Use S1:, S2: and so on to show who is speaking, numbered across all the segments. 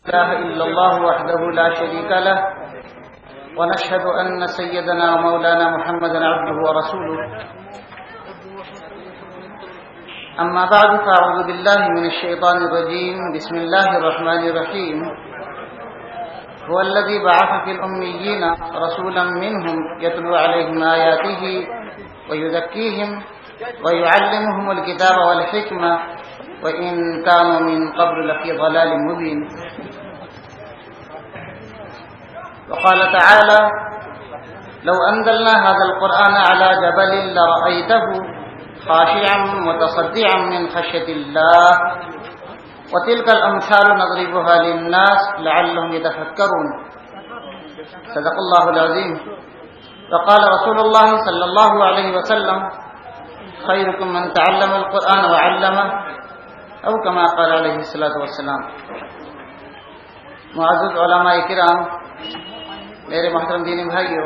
S1: لا إله إلا الله وحده لا شريك له ونشهد أن سيدنا ومولانا محمدا عبده ورسوله أما بعد فأعوذ بالله من الشيطان الرجيم بسم الله الرحمن الرحيم هو الذي بعث في الأميين رسولا منهم يتلو عليهم آياته ويزكيهم ويعلمهم الكتاب والحكمة وإن كانوا من قبل لفي ضلال مبين وقال تعالى لو أنزلنا هذا القرآن على جبل لرأيته خاشعا متصدعا من خشية الله وتلك الأمثال نضربها للناس لعلهم يتفكرون صدق الله العظيم وقال رسول الله صلى الله عليه وسلم خيركم من تعلم القرآن وعلمه او كما قال علیہ الصلوۃ والسلام۔ معزز علماء کرام، میرے محترم دینی بھائیوں،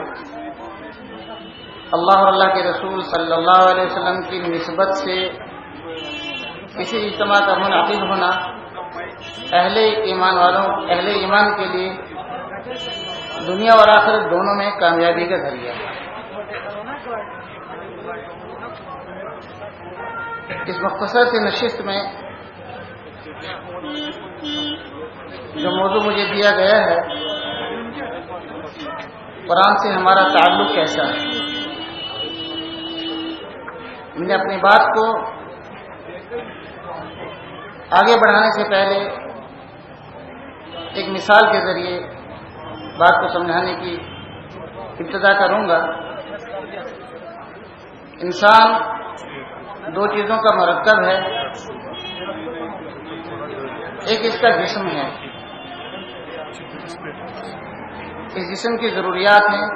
S1: اللہ اور اللہ کے رسول صلی اللہ علیہ وسلم کی نسبت سے کسی اجتماع کا منعقد ہونا اہل ایمان کے لیے دنیا اور آخرت دونوں میں کامیابی کا ذریعہ ہے۔ اس مختصر سی نشست میں جو موضوع مجھے دیا گیا ہے، قرآن سے ہمارا تعلق کیسا ہے، میں نے اپنی بات کو آگے بڑھانے سے پہلے ایک مثال کے ذریعے بات کو سمجھانے کی ابتدا کروں گا۔ انسان دو چیزوں کا مرکب ہے، ایک اس کا جسم ہے، اس جسم کی ضروریات ہیں،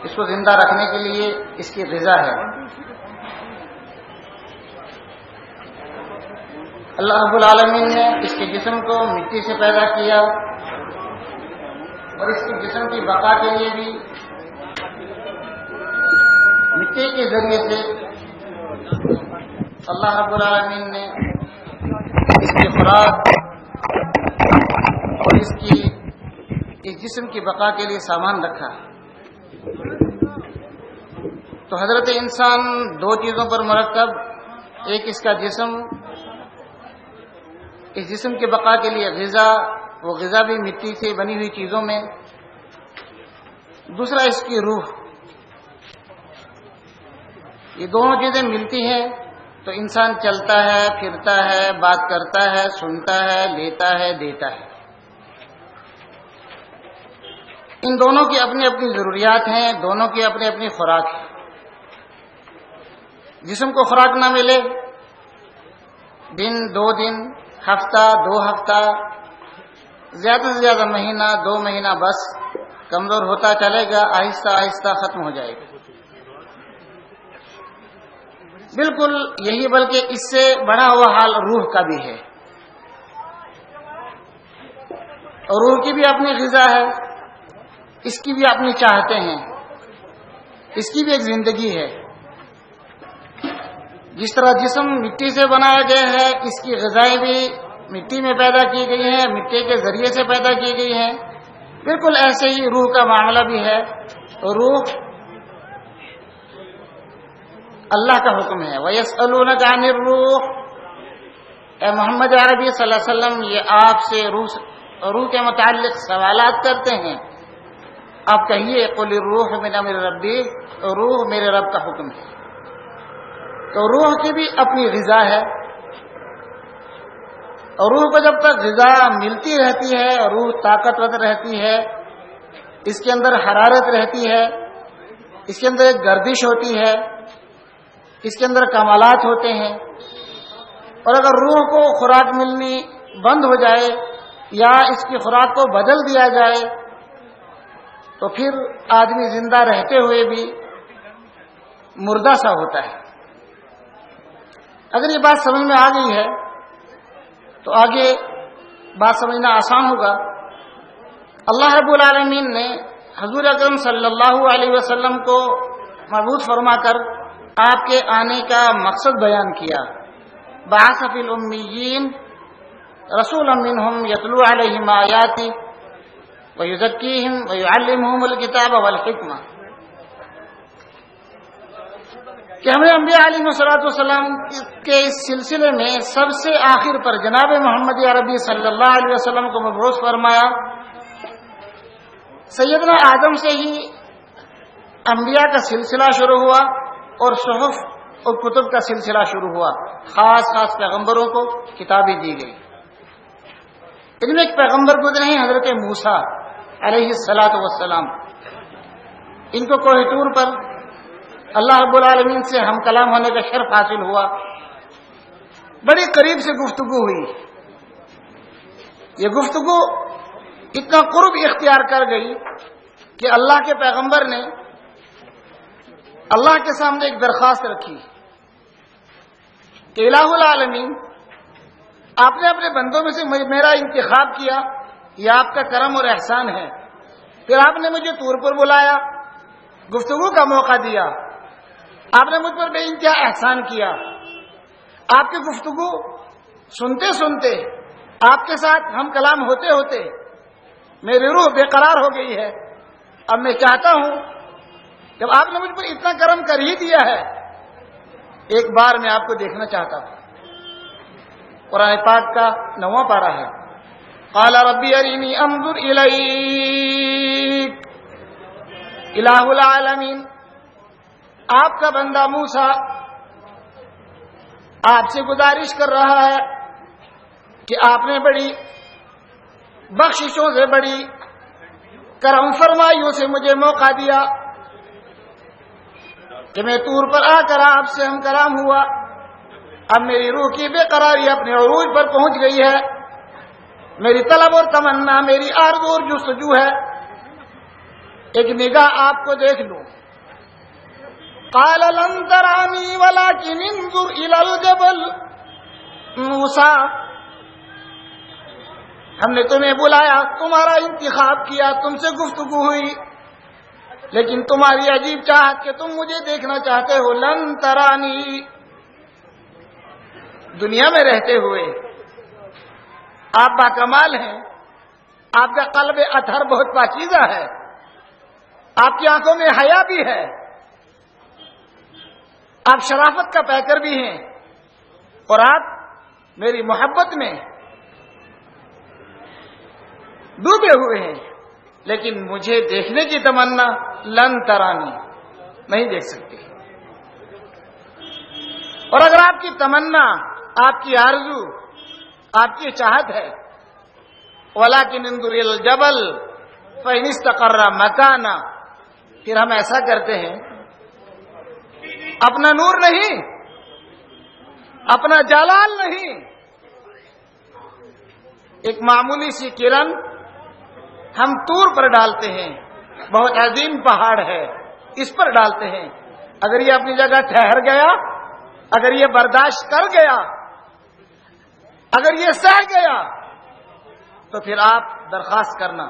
S1: اس کو زندہ رکھنے کے لیے اس کی غذا ہے۔ اللہ رب العالمین نے اس کے جسم کو مٹی سے پیدا کیا اور اس کے جسم کی بقا کے لیے بھی مٹی کے ذریعے سے اللہ رب العالمین نے اس کی خوراک اور اس جسم کی بقا کے لیے سامان رکھا۔ تو حضرت انسان دو چیزوں پر مرکب، ایک اس کا جسم، اس جسم کی بقا کے لیے غذا، وہ غذا بھی مٹی سے بنی ہوئی چیزوں میں، دوسرا اس کی روح۔ یہ دونوں چیزیں ملتی ہیں تو انسان چلتا ہے، پھرتا ہے، بات کرتا ہے، سنتا ہے، لیتا ہے، دیتا ہے۔ ان دونوں کی اپنی اپنی ضروریات ہیں، دونوں کی اپنی اپنی خوراک ہے۔ جسم کو خوراک نہ ملے، دن، 2 دن، ہفتہ، 2 ہفتہ، زیادہ سے زیادہ مہینہ، 2 مہینہ، بس کمزور ہوتا چلے گا، آہستہ آہستہ ختم ہو جائے گا۔ بالکل یہی، بلکہ اس سے بڑا ہوا حال روح کا بھی ہے۔ اور روح کی بھی اپنی غذا ہے، اس کی بھی اپنی چاہتے ہیں، اس کی بھی ایک زندگی ہے۔ جس طرح جسم مٹی سے بنایا گیا ہے، اس کی غذائیں بھی مٹی میں پیدا کی گئی ہیں، مٹی کے ذریعے سے پیدا کی گئی ہیں۔ بالکل ایسے ہی روح کا معاملہ بھی ہے۔ روح اللہ کا حکم ہے۔ وَيَسْأَلُونَكَ عَنِ الرُّوحِ، اے محمد عربی صلی اللہ علیہ وسلم، یہ آپ سے روح کے متعلق سوالات کرتے ہیں۔ آپ کہیے قُلِ الرُّوحُ مِنْ أَمْرِ رَبِّي، روح میرے رب کا حکم ہے۔ تو روح کی بھی اپنی غذا ہے، اور روح کو جب تک غذا ملتی رہتی ہے، روح طاقتور رہتی ہے، اس کے اندر حرارت رہتی ہے، اس کے اندر ایک گردش ہوتی ہے، اس کے اندر کمالات ہوتے ہیں۔ اور اگر روح کو خوراک ملنی بند ہو جائے یا اس کی خوراک کو بدل دیا جائے تو پھر آدمی زندہ رہتے ہوئے بھی مردہ سا ہوتا ہے۔ اگر یہ بات سمجھ میں آ گئی ہے تو آگے بات سمجھنا آسان ہوگا۔ اللہ رب العالمین نے حضور اکرم صلی اللہ علیہ وسلم کو مبعوث فرما کر آپ کے آنے کا مقصد بیان کیا۔ بعث فی الامیین رسولا منهم يتلو عليهم آياتي ويزكيهم ويعلمهم الكتاب والحکمہ، کہ ہم نے انبیاء علیہ الصلوۃ کے اس سلسلے میں سب سے آخر پر جناب محمد عربی صلی اللہ علیہ وسلم کو مبعوث فرمایا۔ سیدنا آدم سے ہی انبیاء کا سلسلہ شروع ہوا اور صحف اور کتب کا سلسلہ شروع ہوا، خاص پیغمبروں کو کتابیں دی گئی۔ ان میں ایک پیغمبر گزرے ہیں حضرت موسیٰ علیہ السلام، ان کو کوہ طور پر اللہ رب العالمین سے ہم کلام ہونے کا شرف حاصل ہوا، بڑی قریب سے گفتگو ہوئی۔ یہ گفتگو اتنا قرب اختیار کر گئی کہ اللہ کے پیغمبر نے اللہ کے سامنے ایک درخواست رکھی کہ الہ العالمین، آپ نے اپنے بندوں میں سے میرا انتخاب کیا، یہ آپ کا کرم اور احسان ہے۔ پھر آپ نے مجھے طور پر بلایا، گفتگو کا موقع دیا، آپ نے مجھ پر بے انتہا احسان کیا۔ آپ کی گفتگو سنتے سنتے، آپ کے ساتھ ہم کلام ہوتے ہوتے میری روح بے قرار ہو گئی ہے۔ اب میں چاہتا ہوں جب آپ نے مجھ پر اتنا کرم کر ہی دیا ہے، ایک بار میں آپ کو دیکھنا چاہتا ہوں۔ قرآن پاک کا 9واں پارہ ہے، قال ربی ارینی انظر الیک۔ الہ العالمین، آپ کا بندہ موسیٰ آپ سے گزارش کر رہا ہے کہ آپ نے بڑی بخششوں سے، بڑی کرم فرمائیوں سے مجھے موقع دیا کہ میں طور پر آ کر آپ سے ہم کلام ہوا۔ اب میری روح کی بے قراری اپنے عروج پر پہنچ گئی ہے، میری طلب اور تمنا، میری آرزو اور جستجو ہے ایک نگاہ آپ کو دیکھ لوں۔ قال لن ترانی ولكن انظر الى الجبل۔ موسیٰ، ہم نے تمہیں بلایا، تمہارا انتخاب کیا، تم سے گفتگو ہوئی، لیکن تمہاری عجیب چاہت کہ تم مجھے دیکھنا چاہتے ہو۔ لن ترانی، دنیا میں رہتے ہوئے آپ باکمال ہیں، آپ کا قلب اطہر بہت پاکیزہ ہے، آپ کی آنکھوں میں حیا بھی ہے، آپ شرافت کا پیکر بھی ہیں، اور آپ میری محبت میں ڈوبے ہوئے ہیں، لیکن مجھے دیکھنے کی تمنا لن ترانی، نہیں دیکھ سکتے۔ اور اگر آپ کی تمنا، آپ کی آرزو، آپ کی چاہت ہے، وَلَكِنْ انظُرْ إِلَى الْجَبَلِ فَإِنِ اسْتَقَرَّ مَكَانًا، پھر ہم ایسا کرتے ہیں، اپنا نور نہیں، اپنا جلال نہیں، ایک معمولی سی کرن ہم طور پر ڈالتے ہیں، بہت عظیم پہاڑ ہے، اس پر ڈالتے ہیں۔ اگر یہ اپنی جگہ ٹھہر گیا، اگر یہ برداشت کر گیا، اگر یہ سہ گیا، تو پھر آپ درخواست کرنا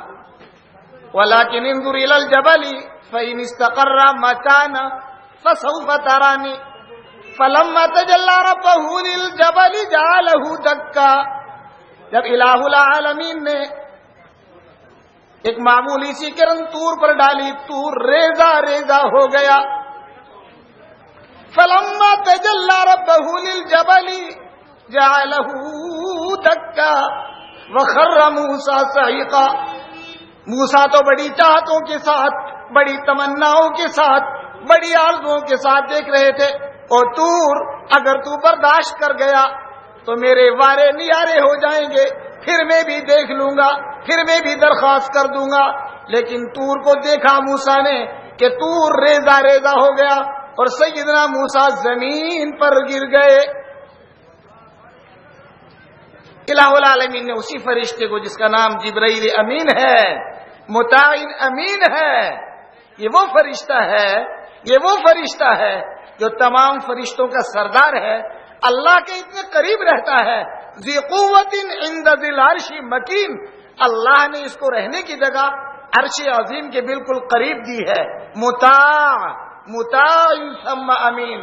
S1: وَلَكِنْ انظُرْ إِلَى الْجَبَلِ فَإِنِ اسْتَقَرَّ مَكَانًا فَسَوْفَ تَرَانِي فَلَمَّا تَجَلَّى رَبُّهُ لِلْجَبَلِ جَعَلَهُ دَكًّا۔ جب الہ العالمین نے ایک معمولی سی کرن طور پر ڈالی، طور ریزہ ریزہ ہو گیا۔ فَلَمَّا تَجَلَّى رَبُّهُ لِلْجَبَلِ جَعَلَهُ دَكًّا وَخَرَّ مُوسَىٰ صَعِقًا۔ موسیٰ تو بڑی چاہتوں کے ساتھ، بڑی تمناؤں کے ساتھ، بڑی آرزوؤں کے ساتھ دیکھ رہے تھے، اور طور اگر تو برداشت کر گیا تو میرے وارے نیارے ہو جائیں گے، پھر میں بھی دیکھ لوں گا، پھر میں بھی درخواست کر دوں گا۔ لیکن طور کو دیکھا موسیٰ نے کہ طور ریزہ ریزہ ہو گیا، اور سیدنا موسیٰ زمین پر گر گئے۔ الہ العالمین نے اسی فرشتے کو جس کا نام جبرائیل امین ہے، مطاع امین ہے، یہ وہ فرشتہ ہے جو تمام فرشتوں کا سردار ہے، اللہ کے اتنے قریب رہتا ہے۔ ذی قوت عند ذی العرش مکین، اللہ نے اس کو رہنے کی جگہ عرش عظیم کے بالکل قریب دی ہے۔ مطاع ثم امین،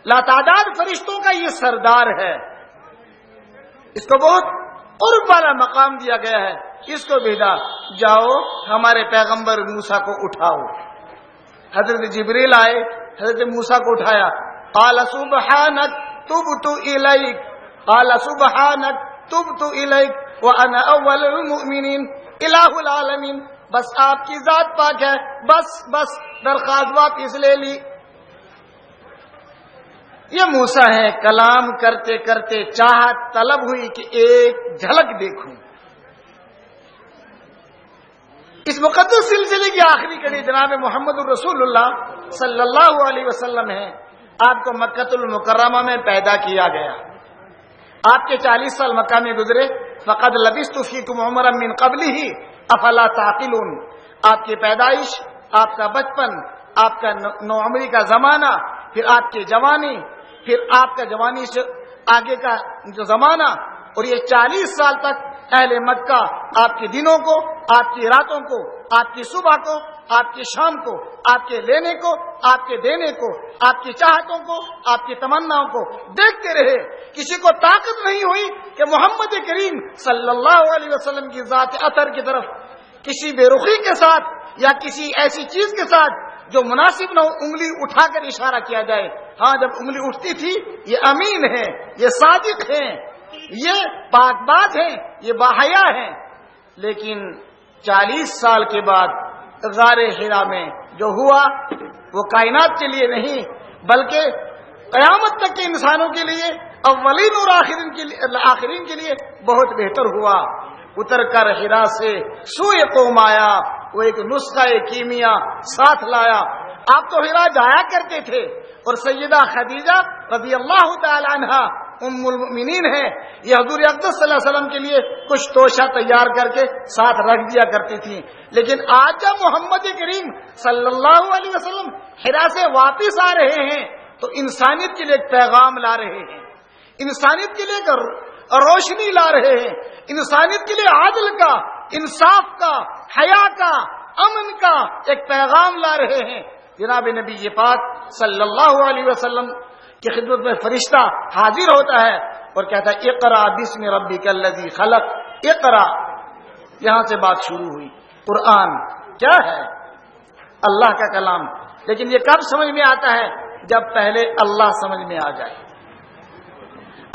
S1: لاتعداد فرشتوں کا یہ سردار ہے، اس کو بہت
S2: قرب والا مقام دیا گیا ہے. اس کو بھیجا, جاؤ ہمارے پیغمبر موسیٰ کو اٹھاؤ. حضرت جبریل آئے, حضرت موسیٰ کو اٹھایا. قال سبحانک تبت الیک, قال سبحانک تبت الیک وانا اول المؤمنین الہ العالمین. بس آپ کی ذات پاک ہے, بس درخواست واپس لے لی. یہ موسیٰ ہے, کلام کرتے کرتے چاہت طلب ہوئی کہ ایک جھلک دیکھوں. اس مقدس سلسلے کی آخری کڑی جناب محمد الرسول اللہ صلی اللہ علیہ وسلم ہے. آپ کو مکۃ المکرمہ میں پیدا کیا گیا. آپ کے 40 سال مکہ میں گزرے. فقد لبثت فیکم عمرا من قبلہ افلا تعقلون. آپ کی پیدائش, آپ کا بچپن, آپ کا نوعمری کا زمانہ, پھر آپ کی جوانی, پھر آپ کا جوانی سے آگے کا جو زمانہ, اور یہ 40 سال تک اہل مکہ آپ کے دنوں کو, آپ کی راتوں کو, آپ کی صبح کو, آپ کی شام کو, آپ کے لینے کو, آپ کے دینے کو, آپ کی چاہتوں کو, آپ کی تمناؤں کو دیکھتے رہے. کسی کو طاقت نہیں ہوئی کہ محمد کریم صلی اللہ علیہ وسلم کی ذات اطہر کی طرف کسی بے رخی کے ساتھ یا کسی ایسی چیز کے ساتھ جو مناسب نہ ہو انگلی اٹھا کر اشارہ کیا جائے. ہاں, جب انگلی اٹھتی تھی, یہ امین ہیں, یہ صادق ہیں, یہ پاک باز ہیں, یہ باحیا ہیں. لیکن 40 سال کے بعد غار حرا میں جو ہوا وہ کائنات کے لیے نہیں بلکہ قیامت تک کے انسانوں کے لیے, اولین اور آخرین کے لیے بہت بہتر ہوا. اتر کر حرا سے سوئے قوم آیا, وہ ایک نسخہ کیمیا ساتھ لایا. آپ تو حرا جایا کرتے تھے, اور سیدہ خدیجہ رضی اللہ تعالی عنہا ام المؤمنین ہے, یہ حضور اقدس صلی اللہ علیہ وسلم کے لیے کچھ توشہ تیار کر کے ساتھ رکھ دیا کرتی تھی. لیکن آج جب محمد کریم صلی اللہ علیہ وسلم حرا سے واپس آ رہے ہیں تو انسانیت کے لیے ایک پیغام لا رہے ہیں, انسانیت کے لیے روشنی لا رہے ہیں, انسانیت کے لیے عدل کا, انصاف کا, حیا کا, امن کا ایک پیغام لا رہے ہیں. جناب نبی پاک صلی اللہ علیہ وسلم کی خدمت میں فرشتہ حاضر ہوتا ہے اور کہتا ہے اقرا بسم ربک الذی خلق. اقرا, یہاں سے بات شروع ہوئی. قرآن کیا ہے؟ اللہ کا کلام. لیکن یہ کب سمجھ میں آتا ہے؟ جب پہلے اللہ سمجھ میں آ جائے.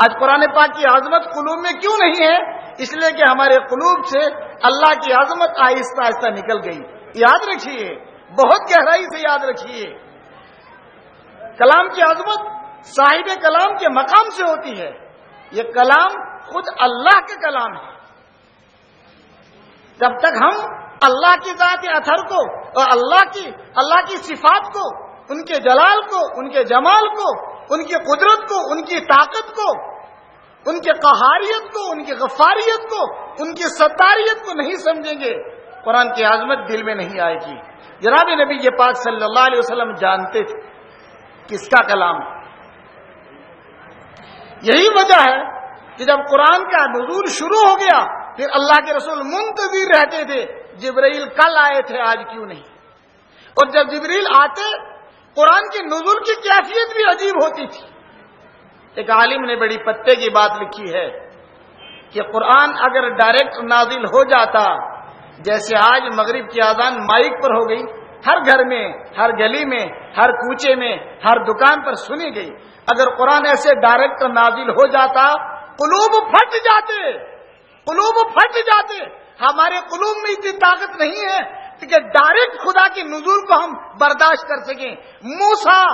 S2: آج قرآن پاک کی عظمت قلوب میں کیوں نہیں ہے؟ اس لیے کہ ہمارے قلوب سے اللہ کی عظمت آہستہ آہستہ نکل گئی. یاد رکھیے, بہت گہرائی سے یاد رکھیے, کلام کی عظمت صاحب کلام کے مقام سے ہوتی ہے. یہ کلام خود اللہ کا کلام ہے. جب تک ہم اللہ کی ذات اطہر کو اور اللہ کی صفات کو, ان کے جلال کو, ان کے جمال کو, ان کی قدرت کو, ان کی طاقت کو, ان کے قہاریت کو, ان کی غفاریت کو, ان کی ستاریت کو نہیں سمجھیں گے, قرآن کی عظمت دل میں نہیں آئے گی. جناب نبی یہ پاک صلی اللہ علیہ وسلم جانتے تھے کس کا کلام. یہی وجہ ہے کہ جب قرآن کا نزول شروع ہو گیا پھر اللہ کے رسول منتظر رہتے تھے جبرائیل کل آئے تھے, آج کیوں نہیں. اور جب جبرائیل آتے قرآن کے نزول کی کیفیت بھی عجیب ہوتی تھی. ایک عالم نے بڑی پتے کی بات لکھی ہے کہ قرآن اگر ڈائریکٹ نازل ہو جاتا, جیسے آج مغرب کی اذان مائک پر ہو گئی, ہر گھر میں, ہر گلی میں, ہر کوچے میں, ہر دکان پر سنی گئی, اگر قرآن ایسے ڈائریکٹ نازل ہو جاتا قلوب پھٹ جاتے, قلوب پھٹ جاتے. ہمارے قلوب میں اتنی طاقت نہیں ہے کہ ڈائریکٹ خدا کے نزول کو ہم برداشت کر سکیں. موسیٰ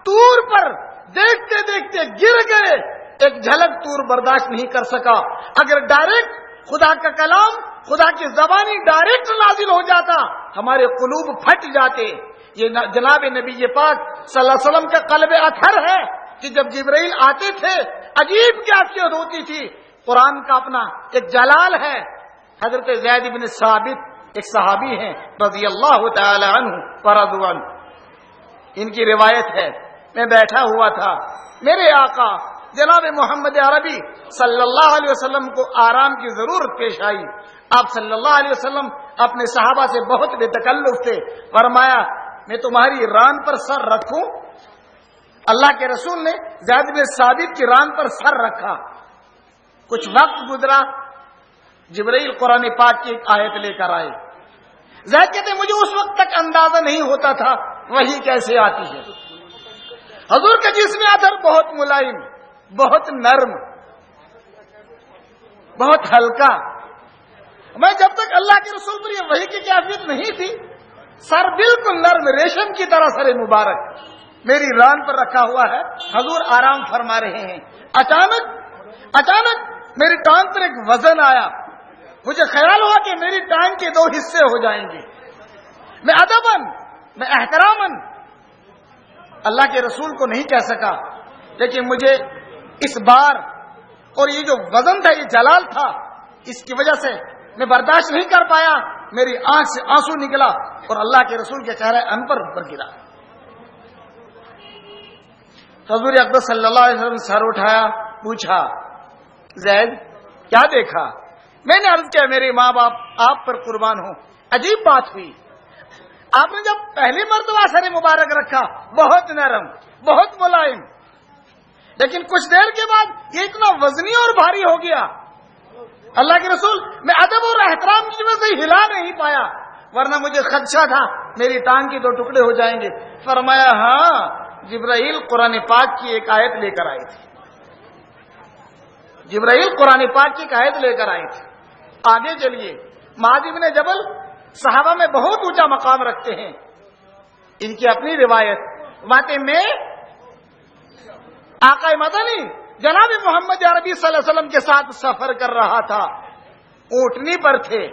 S2: طور پر دیکھتے دیکھتے گر گئے, ایک جھلک طور برداشت نہیں کر سکا. اگر ڈائریکٹ خدا کا کلام, خدا کی زبانی ڈائریکٹ نازل ہو جاتا ہمارے قلوب پھٹ جاتے. یہ جناب نبی پاک صلی اللہ علیہ وسلم کا قلب اطہر ہے کہ جب جبرائیل آتے تھے عجیب کیفیت ہوتی تھی. قرآن کا اپنا ایک جلال ہے. حضرت زید بن ثابت ایک صحابی ہیں رضی اللہ تعالی عنہ ورضوا عنہ, ان کی روایت ہے, میں بیٹھا ہوا تھا, میرے آقا جناب محمد عربی صلی اللہ علیہ وسلم کو آرام کی ضرورت پیش آئی. آپ صلی اللہ علیہ وسلم اپنے صحابہ سے بہت بے تکلف تھے. فرمایا میں تمہاری ران پر سر رکھوں؟ اللہ کے رسول نے زید بن ثابت کی ران پر سر رکھا. کچھ وقت گزرا, جبرائیل قرآن پاک کی ایک آیت لے کر آئے. زید کہتے ہیں مجھے اس وقت تک اندازہ نہیں ہوتا تھا وحی کیسے آتی ہے. حضور کا جسم اثر بہت ملائم، بہت نرم، بہت ہلکا. میں جب تک اللہ کے رسول پر یہ وحی کی کیفیت نہیں تھی، سر بالکل نرم ریشم کی طرح سر مبارک میری ران پر رکھا ہوا ہے، حضور آرام فرما رہے ہیں. اچانک میری ٹانگ پر ایک وزن آیا. مجھے خیال ہوا کہ میری ٹانگ کے 2 حصے ہو جائیں گے. میں ادباً، میں احتراماً اللہ کے رسول کو نہیں کہہ سکا، لیکن مجھے اس بار اور یہ جو وزن تھا، یہ جلال تھا، اس کی وجہ سے میں برداشت نہیں کر پایا. میری آنکھ سے آنسو نکلا اور اللہ کے رسول کے چہرے انور پر گرا. حضور اقدس صلی اللہ علیہ وسلم سر اٹھایا، پوچھا زید کیا دیکھا؟ میں نے عرض کیا میرے ماں باپ آپ پر قربان ہوں. عجیب بات ہوئی، آپ نے جب پہلی مرتبہ سر مبارک رکھا بہت نرم، بہت ملائم، لیکن کچھ دیر کے بعد یہ اتنا وزنی اور بھاری ہو گیا. اللہ کے رسول، میں ادب اور احترام کی وجہ سے ہلا نہیں پایا، ورنہ مجھے خدشہ تھا میری ٹانگ کے 2 ٹکڑے ہو جائیں گے. فرمایا ہاں، جبرائیل قرآن پاک کی ایک آیت لے کر آئی تھی. جبرائیل قرآن پاک کی ایک آیت لے کر آئی تھی. آگے چلیے. معاذ بن جبل صحابہ میں بہت اونچا مقام رکھتے ہیں. ان کی اپنی روایت واقع میں آقا مدنی جناب محمد عربی صلی اللہ علیہ وسلم کے ساتھ سفر کر رہا تھا. اونٹنی پر تھے،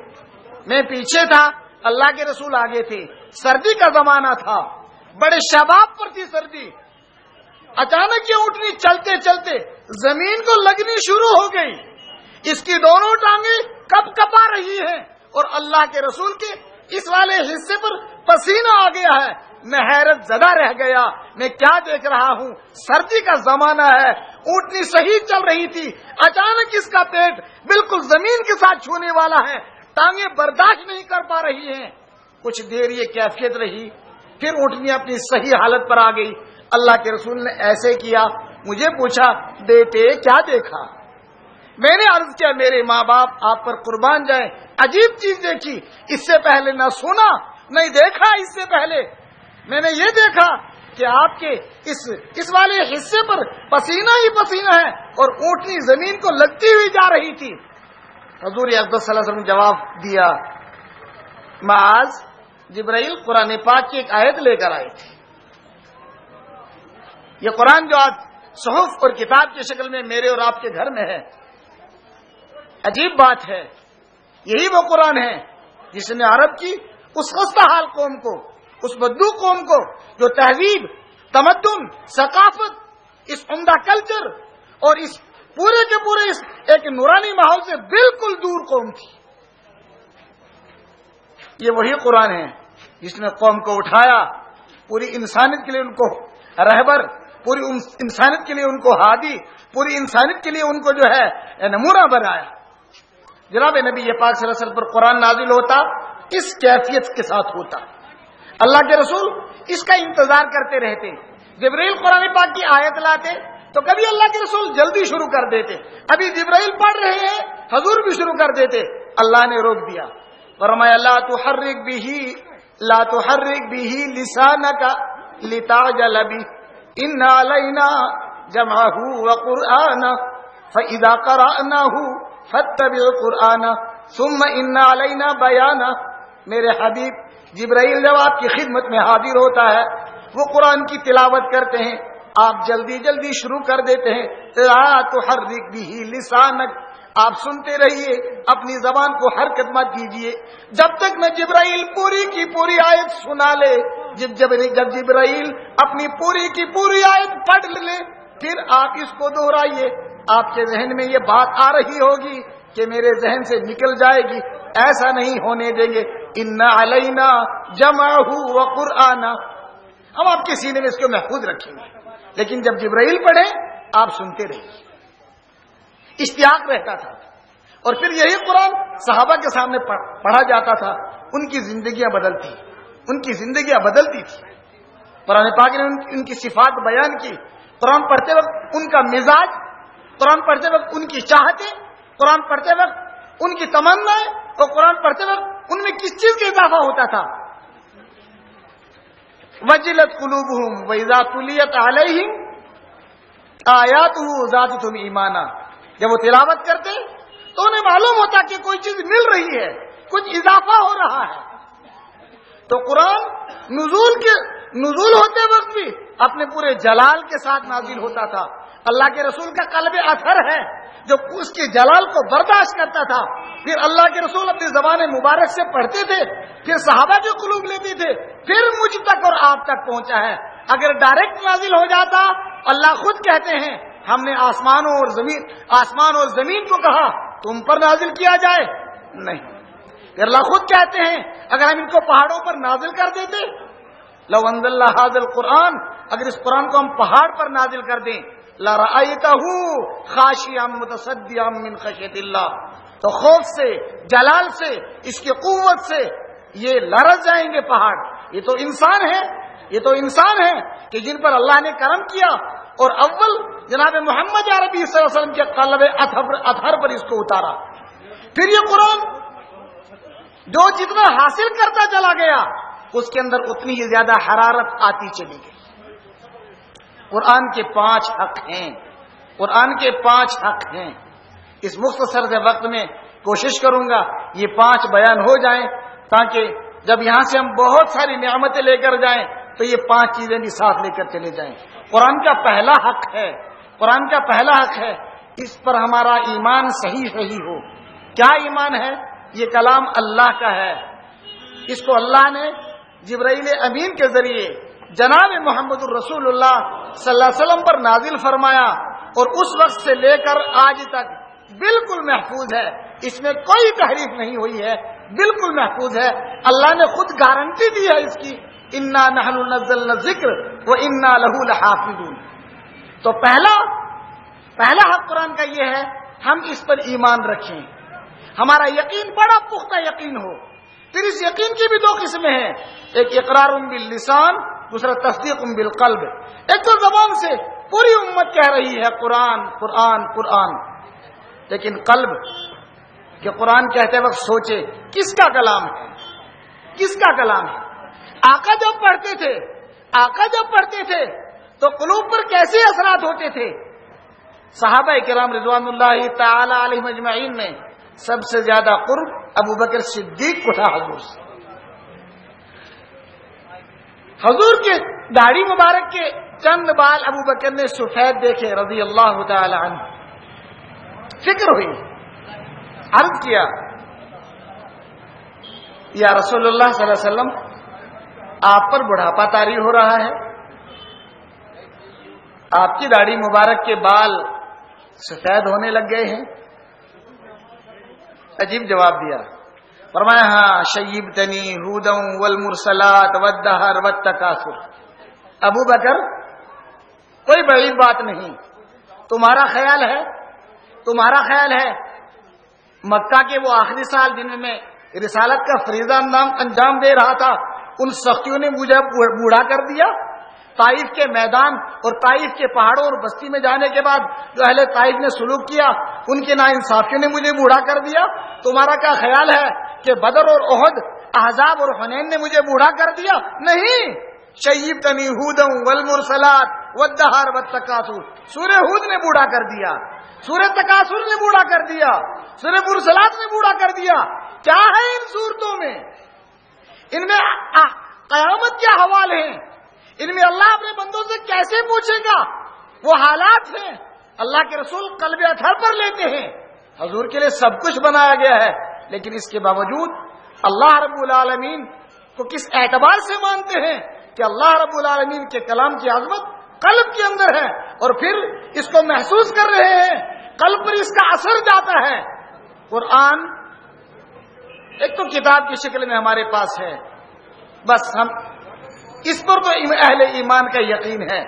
S2: میں پیچھے تھا، اللہ کے رسول آگے تھے. سردی کا زمانہ تھا، بڑے شباب پر تھی سردی. اچانک یہ اونٹنی چلتے چلتے زمین کو لگنی شروع ہو گئی. اس کی دونوں ٹانگیں کپ کپا رہی ہیں اور اللہ کے رسول کے اس والے حصے پر پسینہ آ گیا ہے. میں حیرت زدہ رہ گیا، میں کیا دیکھ رہا ہوں؟ سردی کا زمانہ ہے، اونٹنی صحیح چل رہی تھی، اچانک اس کا پیٹ بالکل زمین کے ساتھ چھونے والا ہے، ٹانگیں برداشت نہیں کر پا رہی ہیں. کچھ دیر یہ کیفیت رہی، پھر اونٹنی اپنی صحیح حالت پر آ گئی. اللہ کے رسول نے ایسے کیا، مجھے پوچھا بیٹے کیا دیکھا؟ میں نے عرض کیا میرے ماں باپ آپ پر قربان جائیں، عجیب چیز دیکھی، اس سے پہلے نہ سنا نہیں دیکھا. اس سے پہلے میں نے یہ دیکھا کہ آپ کے اس والے حصے پر پسینہ ہی پسینہ ہے اور اونٹنی زمین کو لگتی ہوئی جا رہی تھی. حضور اقدس صلی اللہ علیہ وسلم نے جواب دیا، معاذ جبرائیل قرآن پاک کی ایک آیت لے کر آئی تھی. یہ قرآن جو آج صحف اور کتاب کی شکل میں میرے اور آپ کے گھر میں ہے، عجیب بات ہے. یہی وہ قرآن ہے جس نے عرب کی اس خستہ حال قوم کو، اس بدو قوم کو جو تہذیب، تمدن، ثقافت، اس عمدہ کلچر اور اس پورے کے پورے اس ایک نورانی ماحول سے بالکل دور قوم تھی، یہ وہی قرآن ہے جس نے قوم کو اٹھایا، پوری انسانیت کے لیے ان کو رہبر، پوری انسانیت کے لیے ان کو ہادی، پوری انسانیت کے لیے ان کو جو ہے نمونہ بنایا. جناب نبی پاک صلی اللہ علیہ وسلم پر قرآن نازل ہوتا اس کیفیت کے ساتھ ہوتا. اللہ کے رسول اس کا انتظار کرتے رہتے. جبرائیل قرآن پاک کی آیت لاتے تو کبھی اللہ کے رسول جلدی شروع کر دیتے، ابھی جبرائیل پڑھ رہے ہیں حضور بھی شروع کر دیتے. اللہ نے روک دیا، فرمایا لا تحرک به لسانک لتعجل به ان علینا جمعه وقرآنه فاذا قرأناه فاتبع قرآنہ ثم ان علینا بیانہ. میرے حبیب جبرائیل جب آپ کی خدمت میں حاضر ہوتا ہے، وہ قرآن کی تلاوت کرتے ہیں، آپ جلدی جلدی شروع کر دیتے ہیں. لا تحرک به لسانک، آپ سنتے رہیے، اپنی زبان کو حرکت مت کیجیے جب تک میں جبرائیل پوری کی پوری آیت سنا لے. جب جبرائیل اپنی پوری کی پوری آیت پڑھ لے پھر آپ اس کو دہرائیے. آپ کے ذہن میں یہ بات آ رہی ہوگی کہ میرے ذہن سے نکل جائے گی، ایسا نہیں ہونے دیں گے. ان علینا جمعہ وقرآنہ، ہم آپ کے سینے میں اس کو محفوظ رکھیں گے. لیکن جب جبرائیل پڑھے آپ سنتے رہیے، اشتیاق رہتا تھا. اور پھر یہی قرآن صحابہ کے سامنے پڑھا جاتا تھا، ان کی زندگیاں بدلتی تھی. قرآن پاک نے ان کی صفات بیان کی. قرآن پڑھتے وقت ان کا مزاج، قرآن پڑھتے وقت ان کی چاہتیں، قرآن پڑھتے وقت ان کی تمنائیں وہ قرآن پڑھتے وقت ان میں کس چیز کا اضافہ ہوتا تھا؟ وجلت قلوبہم وَإِذَا تُلِيَتْ عَلَيْهِمْ آیاتہ زادتہم ایمانا. جب وہ تلاوت کرتے تو انہیں معلوم ہوتا کہ کوئی چیز مل رہی ہے، کچھ اضافہ ہو رہا ہے. تو قرآن نزول ہوتے وقت بھی اپنے پورے جلال کے ساتھ نازل ہوتا تھا. اللہ کے رسول کا قلب اطہر ہے جو اس کے جلال کو برداشت کرتا تھا. پھر اللہ کے رسول اپنی زبان مبارک سے پڑھتے تھے، پھر صحابہ کے قلوب لیتے تھے، پھر مجھ تک اور آپ تک پہنچا ہے. اگر ڈائریکٹ نازل ہو جاتا، اللہ خود کہتے ہیں ہم نے آسمان اور زمین کو کہا تم پر نازل کیا جائے، نہیں. پھر اللہ خود کہتے ہیں اگر ہم ان کو پہاڑوں پر نازل کر دیتے، لو انزلنا ھذا القرآن، اگر اس قرآن کو ہم پہاڑ پر نازل کر دیں، لرأیتہ خاشعا متصدعا من خشیۃ اللہ، تو خوف سے، جلال سے، اس کی قوت سے یہ لرز جائیں گے پہاڑ. یہ تو انسان ہے کہ جن پر اللہ نے کرم کیا، اور اول جناب محمد عربی صلی اللہ علیہ وسلم کے قلب اطہر پر اس کو اتارا. پھر یہ قرآن جو جتنا حاصل کرتا چلا گیا اس کے اندر اتنی ہی زیادہ حرارت آتی چلی گئی. قرآن کے 5 حق ہیں، قرآن کے 5 حق ہیں. اس مختصر سے وقت میں کوشش کروں گا یہ 5 بیان ہو جائیں، تاکہ جب یہاں سے ہم بہت ساری نعمتیں لے کر جائیں تو یہ 5 چیزیں بھی ساتھ لے کر چلے جائیں. قرآن کا پہلا حق ہے اس پر ہمارا ایمان صحیح ہو. کیا ایمان ہے؟ یہ کلام اللہ کا ہے. اس کو اللہ نے جبرائیل امین کے ذریعے جناب محمد الرسول اللہ صلی اللہ علیہ وسلم پر نازل فرمایا، اور اس وقت سے لے کر آج تک بالکل محفوظ ہے. اس میں کوئی تحریف نہیں ہوئی ہے، بالکل محفوظ ہے. اللہ نے خود گارنٹی دی ہے اس کی، انا نحن نزلنا الذکر وانا لہ لحافظون. تو پہلا حق قرآن کا یہ ہے ہم اس پر ایمان رکھیں، ہمارا یقین بڑا پختہ یقین ہو. پھر اس یقین کی بھی 2 قسمیں ہیں، ایک اقرار باللسان، دوسرا تصدیق بالقلب. ایک تو زبان سے پوری امت کہہ رہی ہے قرآن قرآن قرآن، لیکن قلب کہ قرآن کہتے وقت سوچے کس کا کلام ہے. آقا جب پڑھتے تھے تو قلوب پر کیسے اثرات ہوتے تھے؟ صحابہ کرام رضوان اللہ تعالی علیہم اجمعین میں سب سے زیادہ قرب ابو بکر صدیق کو تھا حضور سے. حضور کے داڑھی مبارک کے چند بال ابو بکر نے سفید دیکھے رضی اللہ تعالی عنہ. فکر ہوئی، عرض کیا یا رسول اللہ صلی اللہ علیہ وسلم آپ پر بڑھاپا طاری ہو رہا ہے، آپ کی داڑھی مبارک کے بال سفید ہونے لگ گئے ہیں. عجیب جواب دیا، فرمایا ہاں شیبتنی ہودًا والمرسلات والدہر والتکاثر. ابو بکر کوئی بعید بات نہیں، تمہارا خیال ہے مکہ کے وہ آخری سال جن میں رسالت کا فریضہ انجام دے رہا تھا، ان سختیوں نے مجھے بوڑھا کر دیا. طائف کے میدان اور طائف کے پہاڑوں اور بستی میں جانے کے بعد جو اہل طائف نے سلوک کیا، ان کے ناانصافیوں نے مجھے بوڑھا کر دیا. تمہارا کیا خیال ہے کہ بدر اور احد، احزاب اور حنین نے مجھے بوڑھا کر دیا؟ نہیں، شیبتنی ہودًا والمرسلات والدہر والتکاثر. سورہ ہود نے بوڑھا کر دیا، سورہ تکاثر نے بوڑھا کر دیا، سورہ مرسلات نے بوڑھا کر دیا. کیا ہے ان صورتوں میں؟ ان میں قیامت کیا حوال ہیں؟ ان میں اللہ اپنے بندوں سے کیسے پوچھے گا؟ وہ حالات ہیں. اللہ کے رسول قلب اطہر پر لیتے ہیں. حضور کے لیے سب کچھ بنایا گیا ہے، لیکن اس کے باوجود اللہ رب العالمین کو کس اعتبار سے مانتے ہیں کہ اللہ رب العالمین کے کلام کی عظمت قلب کے اندر ہے، اور پھر اس کو محسوس کر رہے ہیں، قلب پر اس کا اثر جاتا ہے. قرآن ایک تو کتاب کی شکل میں ہمارے پاس ہے، بس ہم اس پر تو اہل ایمان کا یقین ہے،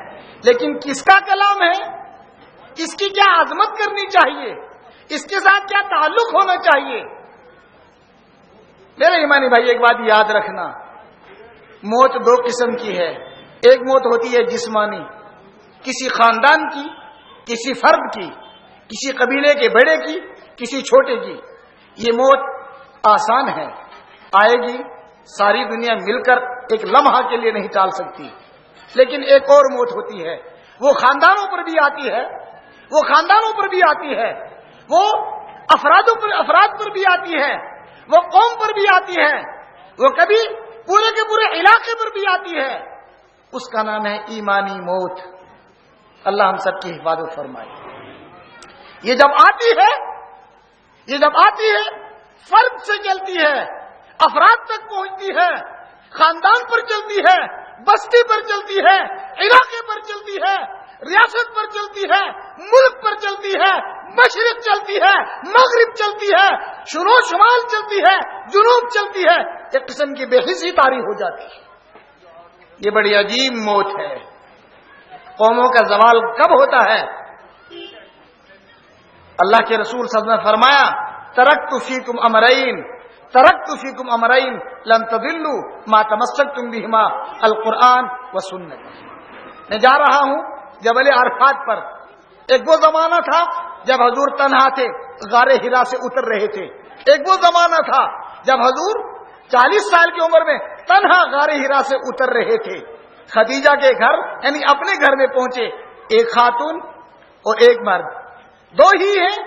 S2: لیکن کس کا کلام ہے، اس کی کیا عظمت کرنی چاہیے، اس کے ساتھ کیا تعلق ہونا چاہیے. میرے ایمانی بھائی ایک بات یاد رکھنا، موت 2 قسم کی ہے. ایک موت ہوتی ہے جسمانی، کسی خاندان کی، کسی فرد کی، کسی قبیلے کے بڑے کی، کسی چھوٹے کی. یہ موت آسان ہے، آئے گی، ساری دنیا مل کر ایک لمحہ کے لیے نہیں ٹال سکتی، لیکن ایک اور موت ہوتی ہے، وہ خاندانوں پر بھی آتی ہے، وہ خاندانوں پر بھی آتی ہے، وہ افراد پر بھی آتی ہے، وہ قوم پر بھی آتی ہے، وہ کبھی پورے کے پورے علاقے پر بھی آتی ہے، اس کا نام ہے ایمانی موت۔ اللہ ہم سب کی حفاظت فرمائے۔ یہ جب آتی ہے فرد سے چلتی ہے، افراد تک پہنچتی ہے، خاندان پر چلتی ہے، بستی پر چلتی ہے، علاقے پر چلتی ہے، ریاست پر چلتی ہے، ملک پر چلتی ہے، مشرق چلتی ہے، مغرب چلتی ہے، شمال شمال چلتی ہے، جنوب چلتی ہے، ایک قسم کی بے حسی طاری ہو جاتی ہے۔ یہ بڑی عجیب موت ہے۔ قوموں کا زوال کب ہوتا ہے؟ اللہ کے رسول صلی اللہ علیہ وسلم نے فرمایا ترکت فیکم امرین لن تضلوا ما تمسکتم بہما القرآن والسنہ۔ میں جا رہا ہوں جبل عرفات پر، ایک وہ زمانہ تھا جب حضور تنہا تھے، غار حرا سے اتر رہے تھے، ایک وہ زمانہ تھا جب حضور 40 سال کی عمر میں تنہا غار حرا سے اتر رہے تھے، خدیجہ کے گھر یعنی اپنے گھر میں پہنچے، ایک خاتون اور ایک مرد، دو ہی ہیں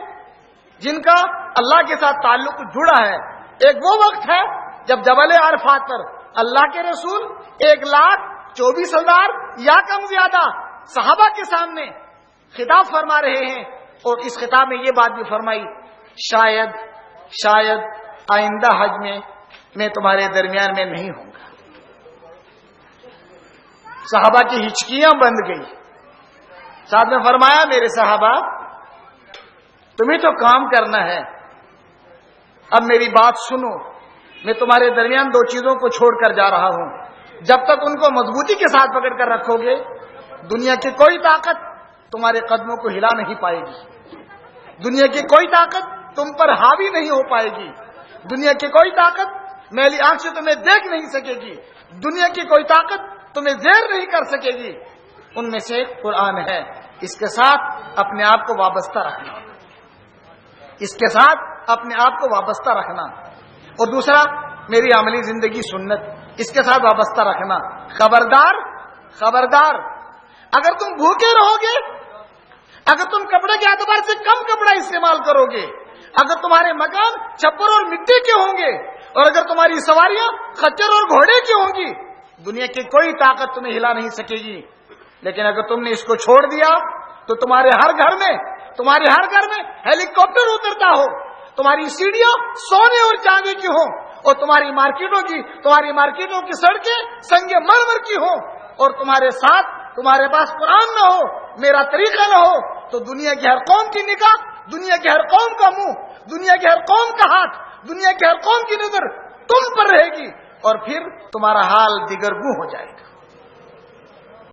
S2: جن کا اللہ کے ساتھ تعلق جڑا ہے۔ ایک وہ وقت ہے جب جبل عرفات پر اللہ کے رسول 1,24,000 یا کم زیادہ صحابہ کے سامنے خطاب فرما رہے ہیں، اور اس خطاب میں یہ بات بھی فرمائی، شاید آئندہ حج میں تمہارے درمیان میں نہیں ہوں گا۔ صحابہ کی ہچکیاں بند گئی۔ ساتھ میں فرمایا میرے صحابہ تمہیں تو کام کرنا ہے، اب میری بات سنو، میں تمہارے درمیان دو چیزوں کو چھوڑ کر جا رہا ہوں، جب تک ان کو مضبوطی کے ساتھ پکڑ کر رکھو گے دنیا کی کوئی طاقت تمہارے قدموں کو ہلا نہیں پائے گی، دنیا کی کوئی طاقت تم پر حاوی نہیں ہو پائے گی، دنیا کی کوئی طاقت میلی آنکھ سے تمہیں دیکھ نہیں سکے گی، دنیا کی کوئی طاقت تمہیں زیر نہیں کر سکے گی۔ ان میں سے ایک قرآن ہے، اس کے ساتھ اپنے آپ کو وابستہ رکھنا، اس کے ساتھ اپنے آپ کو وابستہ رکھنا، اور دوسرا میری عملی زندگی سنت، اس کے ساتھ وابستہ رکھنا۔ خبردار اگر تم بھوکے رہو گے، اگر تم کپڑے کے اعتبار سے کم کپڑا استعمال کرو گے، اگر تمہارے مکان چھپر اور مٹی کے ہوں گے، اور اگر تمہاری سواریاں خچر اور گھوڑے کی ہوں گی، دنیا کی کوئی طاقت تمہیں ہلا نہیں سکے گی۔ لیکن اگر تم نے اس کو چھوڑ دیا تو تمہارے ہر گھر میں ہیلی کاپٹر اترتا ہو، تمہاری سیڑھیاں سونے اور چاندی کی ہوں، اور تمہاری مارکیٹوں کی سڑکیں سنگ مرمر کی ہوں، اور تمہارے پاس قرآن نہ ہو، میرا طریقہ نہ ہو، تو دنیا کی ہر قوم کی نگاہ، دنیا کی ہر قوم کا منہ، دنیا کی ہر قوم کا ہاتھ، دنیا کی ہر قوم کی نظر تم پر رہے گی، اور پھر تمہارا حال دیگرگوں ہو جائے گا۔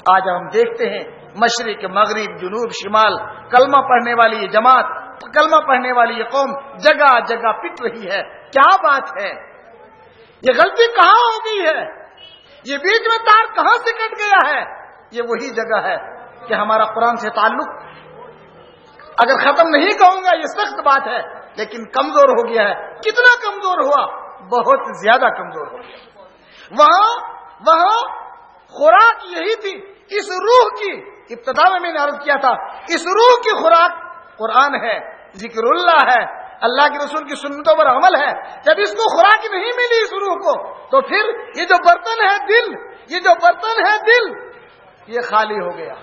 S2: آج ہم دیکھتے ہیں مشرق مغرب جنوب شمال کلمہ پڑھنے والی یہ جماعت، کلمہ پڑھنے والی یہ قوم جگہ جگہ پٹ رہی ہے۔ کیا بات ہے؟ یہ غلطی کہاں ہو گئی ہے؟ یہ بیچ میں تار کہاں سے کٹ گیا ہے؟ یہ وہی جگہ ہے کہ ہمارا قرآن سے تعلق اگر ختم نہیں کہوں گا، یہ سخت بات ہے، لیکن کمزور ہو گیا ہے۔ کتنا کمزور ہوا؟ بہت زیادہ کمزور ہو گیا۔ وہاں خوراک یہی تھی، اس روح کی، ابتدا میں نے عرض کیا تھا، اس روح کی خوراک قرآن ہے، ذکر اللہ ہے، اللہ کے رسول کی سنتوں پر عمل ہے۔ جب اس کو خوراک نہیں ملی اس روح کو، تو پھر یہ جو برتن ہے دل، یہ خالی ہو گیا۔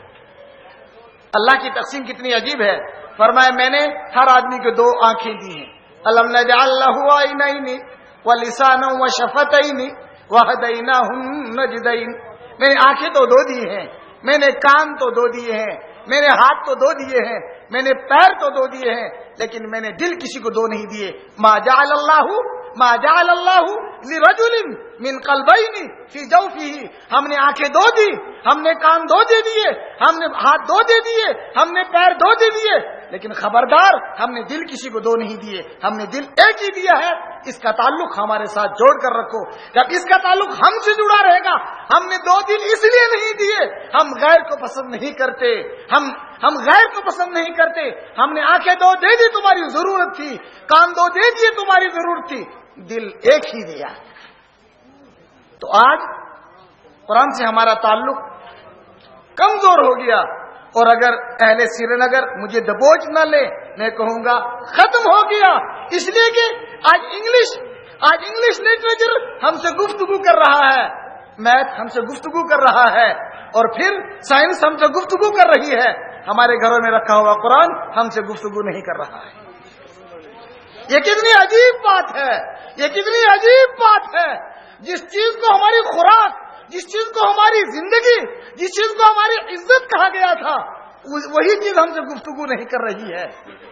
S2: اللہ کی تقسیم کتنی عجیب ہے۔ فرمایا میں نے ہر آدمی کو دو آنکھیں دی ہیں، الم نجعل له عینین ولسانا وشفتین وہدیناہ النجدین۔ میں نے آنکھیں تو دو دی ہیں، میں نے کان تو دو دیے ہیں، میں نے ہاتھ تو دو دیے ہیں، میں نے پیر تو دو دیے ہیں، لیکن میں نے دل کسی کو دو نہیں دیے۔ ما جعل اللہ لرجل من قلبین فی جوفہ۔ ہم نے آنکھیں دو دی، ہم نے کان دو دے دیے، ہم نے ہاتھ دو دے دیے، ہم نے پیر دو دے دیے، لیکن خبردار ہم نے دل کسی کو دو نہیں دیے، ہم نے دل ایک ہی دیا ہے. اس کا تعلق ہمارے ساتھ جوڑ کر رکھو. جب اس کا تعلق ہم سے جڑا رہے گا، ہم نے دو دل اس لیے نہیں دیے، ہم غیر کو پسند نہیں کرتے، ہم غیر کو پسند نہیں کرتے. ہم نے آنکھیں دو دے دی، تمہاری ضرورت تھی، کان دو دے دیے، تمہاری ضرورت تھی، دل ایک ہی دیا. تو آج قرآن سے ہمارا تعلق کمزور ہو گیا. اور اگر اہل سری نگر مجھے دبوچ نہ لے، میں کہوں گا ختم ہو گیا. اس لیے کہ آج انگلش لٹریچر ہم سے گفتگو کر رہا ہے، میتھ ہم سے گفتگو کر رہا ہے، اور پھر سائنس ہم سے گفتگو کر رہی ہے. ہمارے گھروں میں رکھا ہوا قرآن ہم سے گفتگو نہیں کر رہا ہے. یہ کتنی عجیب بات ہے، یہ کتنی عجیب بات ہے. جس چیز کو ہماری خوراک، جس چیز کو ہماری زندگی، جس چیز کو ہماری عزت کہا گیا تھا، وہی چیز ہم سے گفتگو نہیں کر رہی ہے.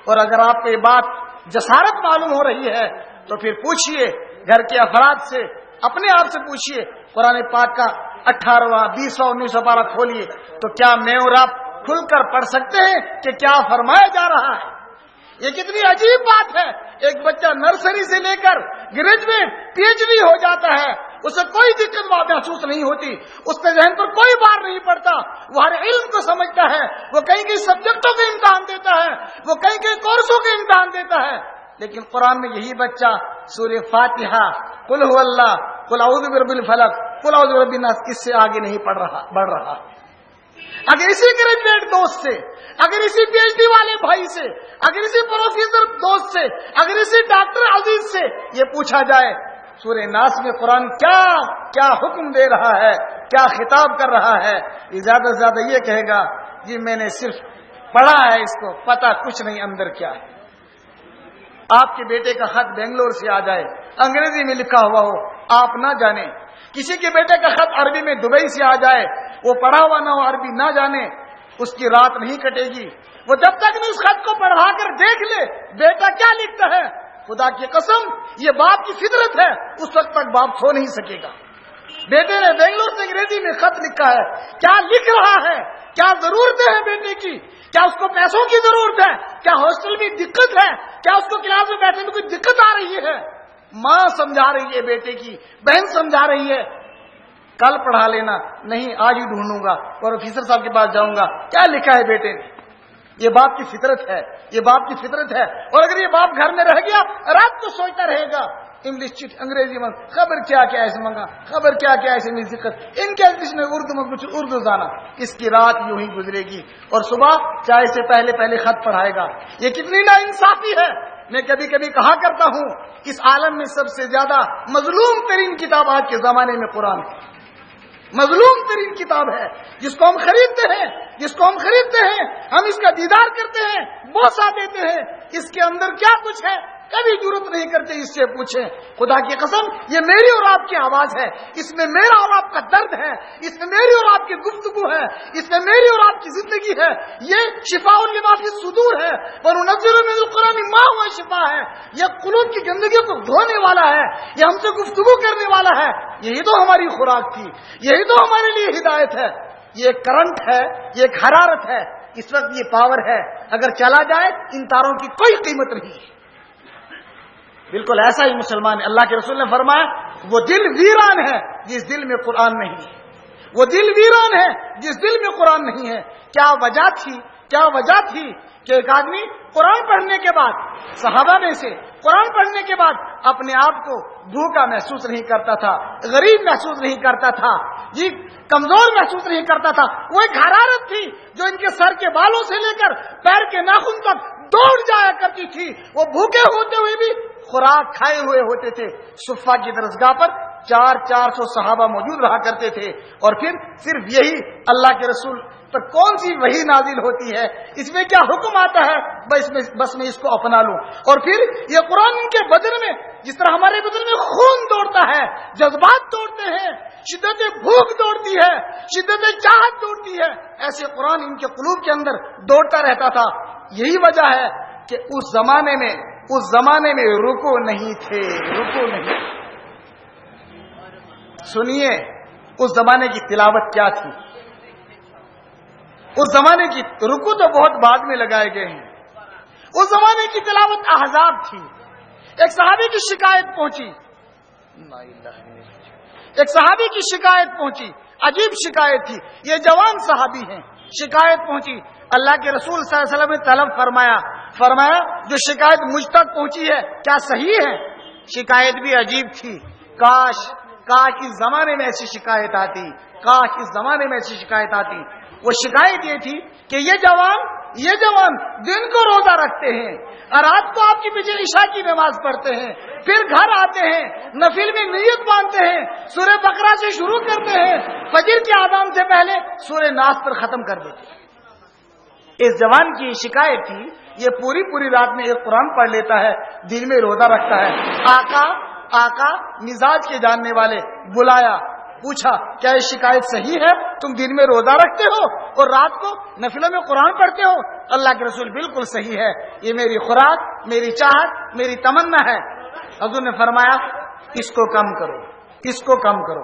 S2: اور اگر آپ کو یہ بات جسارت معلوم ہو رہی ہے تو پھر پوچھئے گھر کے افراد سے، اپنے آپ سے پوچھئے. قرآن پاک کا 18واں 20واں 19واں پارہ کھولیے تو کیا میں اور آپ کھل کر پڑھ سکتے ہیں کہ کیا فرمایا جا رہا ہے؟ یہ کتنی عجیب بات ہے. ایک بچہ نرسری سے لے کر گریجویٹ PhD ہو جاتا ہے، اسے کوئی دقت محسوس نہیں ہوتی، اس کے ذہن پر کوئی بار نہیں پڑتا، وہ ہر علم کو سمجھتا ہے، وہ کئی کئی سبجیکٹوں کے امتحان دیتا ہے، وہ کئی کئی کورسوں کے امتحان دیتا ہے. لیکن قرآن میں یہی بچہ سورہ فاتحہ، قل هو اللہ، قل اعوذ برب الفلق، قل اعوذ برب الناس، اس سے آگے نہیں بڑھ رہا. اگر اسی گریجویٹ دوست سے، اگر اسی PhD والے بھائی سے، اگر اسی پروفیسر دوست سے، اگر اسی ڈاکٹر عزیز سے یہ پوچھا جائے سورہ ناس میں قرآن کیا حکم دے رہا ہے، کیا خطاب کر رہا ہے، یہ زیادہ سے زیادہ یہ کہے گا جی میں نے صرف پڑھا ہے، اس کو پتہ کچھ نہیں اندر کیا ہے. آپ کے بیٹے کا خط بنگلور سے آ جائے، انگریزی میں لکھا ہوا ہو، آپ نہ جانیں. کسی کے بیٹے کا خط عربی میں دبئی سے آ جائے، وہ پڑھا ہوا نہ ہو، عربی نہ جانے، اس کی رات نہیں کٹے گی. وہ جب تک نہیں اس خط کو پڑھا کر دیکھ لے بیٹا کیا لکھتا ہے، خدا کی قسم یہ باپ کی فطرت ہے، اس وقت تک باپ سو نہیں سکے گا. بیٹے نے بنگلور سے انگریزی میں خط لکھا ہے، کیا لکھ رہا ہے، کیا ضرورتیں ہیں بیٹے کی، کیا اس کو پیسوں کی ضرورت ہے، کیا ہاسٹل میں دقت ہے، کیا اس کو کلاس میں بیٹھنے میں کوئی دقت آ رہی ہے. ماں سمجھا رہی ہے بیٹے کی، بہن سمجھا رہی ہے کل پڑھا لینا، نہیں آج ہی ڈھونڈوں گا اور آفیسر صاحب کے پاس جاؤں گا، کیا لکھا ہے بیٹے نے. یہ باپ کی فطرت ہے، یہ باپ کی فطرت ہے. اور اگر یہ باپ گھر میں رہ گیا رات کو سوچتا رہے گا انگلش چٹ انگریزی میں خبر کیا کیا ایسے منگا، خبر کیا کیا ایسے میں ذکر، ان کے انگلش میں اردو میں کچھ اردو جانا، اس کی رات یوں ہی گزرے گی اور صبح چائے سے پہلے خط پڑھائے گا. یہ کتنی نا انصافی ہے. میں کبھی کبھی کہا کرتا ہوں اس عالم میں سب سے زیادہ مظلوم ترین کتاب آج کے زمانے میں قرآن ہے. مظلوم ترین کتاب ہے، جس کو ہم خریدتے ہیں، ہم اس کا دیدار کرتے ہیں، بوسہ دیتے ہیں، اس کے اندر کیا کچھ ہے کبھی ضرورت نہیں کرتے اس سے پوچھیں. خدا کی قسم یہ میری اور آپ کی آواز ہے، اس میں میرا اور آپ کا درد ہے، اس میں میری اور آپ کی گفتگو ہے، اس میں میری اور آپ کی زندگی ہے. یہ شفاء لما فی الصدور ہے، وننزل من القرآن ما هو شفاء ہے. یہ قلوب کی گندگیوں کو دھونے والا ہے، یہ ہم سے گفتگو کرنے والا ہے. یہی تو ہماری خوراک تھی، یہی تو ہمارے لیے ہدایت ہے. یہ ایک کرنٹ ہے، یہ ایک حرارت ہے، اس وقت یہ پاور ہے. اگر چلا جائے ان تاروں کی کوئی قیمت نہیں. بالکل ایسا ہی مسلمان ہے. اللہ کے رسول نے فرمایا وہ دل ویران ہے جس دل میں قرآن نہیں ہے، وہ دل ویران ہے جس دل میں قرآن نہیں ہے. کیا وجہ تھی کہ ایک آدمی قرآن پڑھنے کے بعد، صحابہ میں سے قرآن پڑھنے کے بعد اپنے آپ کو بھوکا محسوس نہیں کرتا تھا، غریب محسوس نہیں کرتا تھا، جی کمزور محسوس نہیں کرتا تھا. وہ ایک حرارت تھی جو ان کے سر کے بالوں سے لے کر پیر کے ناخن تک دوڑ جایا کرتی تھی. وہ بھوکے ہوتے ہوئے بھی خوراک کھائے ہوئے ہوتے تھے. صفا کی درسگاہ پر 400 صحابہ موجود رہا کرتے تھے. اور پھر صرف یہی اللہ کے رسول پر کون سی وحی نازل ہوتی ہے، اس میں کیا حکم آتا ہے، بس میں اس کو اپنا لوں. اور پھر یہ قرآن ان کے بدن میں جس طرح ہمارے بدن میں خون دوڑتا ہے، جذبات دوڑتے ہیں، شدت بھوک دوڑتی ہے، شدت چاہت دوڑتی ہے، ایسے قرآن ان کے قلوب کے اندر دوڑتا رہتا تھا. یہی وجہ ہے کہ اس زمانے میں رکو نہیں تھے. سنیے اس زمانے کی تلاوت کیا تھی. اس زمانے کی رکو تو بہت بعد میں لگائے گئے ہیں، اس زمانے کی تلاوت احزاب تھی. ایک صحابی کی شکایت پہنچی, ایک صحابی کی شکایت پہنچی, عجیب شکایت تھی, یہ جوان صحابی ہیں, شکایت پہنچی. اللہ کے رسول صلی اللہ علیہ وسلم نے طلب فرمایا جو شکایت مجھ تک پہنچی ہے کیا صحیح ہے؟ شکایت بھی عجیب تھی. کاش اس زمانے میں ایسی شکایت آتی, کاش اس زمانے میں ایسی شکایت آتی. وہ شکایت یہ تھی کہ یہ جوان دن کو روزہ رکھتے ہیں اور رات کو آپ کے پیچھے عشاء کی نماز پڑھتے ہیں, پھر گھر آتے ہیں, نفل میں نیت باندھتے ہیں, سورہ بقرہ سے شروع کرتے ہیں, فجر کی اذان سے پہلے سورہ ناس پر ختم کر دیتے ہیں. اس جوان کی شکایت تھی, یہ پوری رات میں ایک قرآن پڑھ لیتا ہے, دن میں روزہ رکھتا ہے. آقا مزاج کے جاننے والے بلایا, پوچھا کیا یہ شکایت صحیح ہے؟ تم دن میں روزہ رکھتے ہو اور رات کو نفلوں میں قرآن پڑھتے ہو؟ اللہ کے رسول بالکل صحیح ہے, یہ میری خوراک, میری چاہت, میری تمنا ہے. حضور نے فرمایا اس کو کم کرو.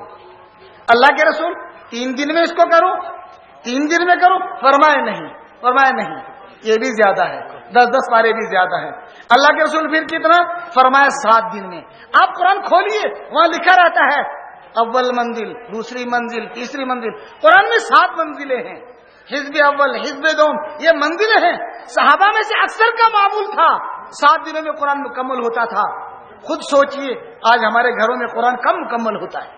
S2: اللہ کے رسول 3 دن میں اس کو کرو, 3 دن میں کرو. فرمایا نہیں, یہ بھی زیادہ ہے, 10 پارے بھی زیادہ ہے. اللہ کے رسول پھر کتنا؟ فرمایا 7 دن میں. آپ قرآن کھولیے, وہاں لکھا رہتا ہے اول منزل, دوسری منزل, تیسری منزل. قرآن میں 7 منزلیں ہیں, حزب اول, حزب دوم, یہ منزلیں ہیں. صحابہ میں سے اکثر کا معمول تھا 7 دنوں میں قرآن مکمل ہوتا تھا. خود سوچئے آج ہمارے گھروں میں قرآن کم مکمل ہوتا ہے,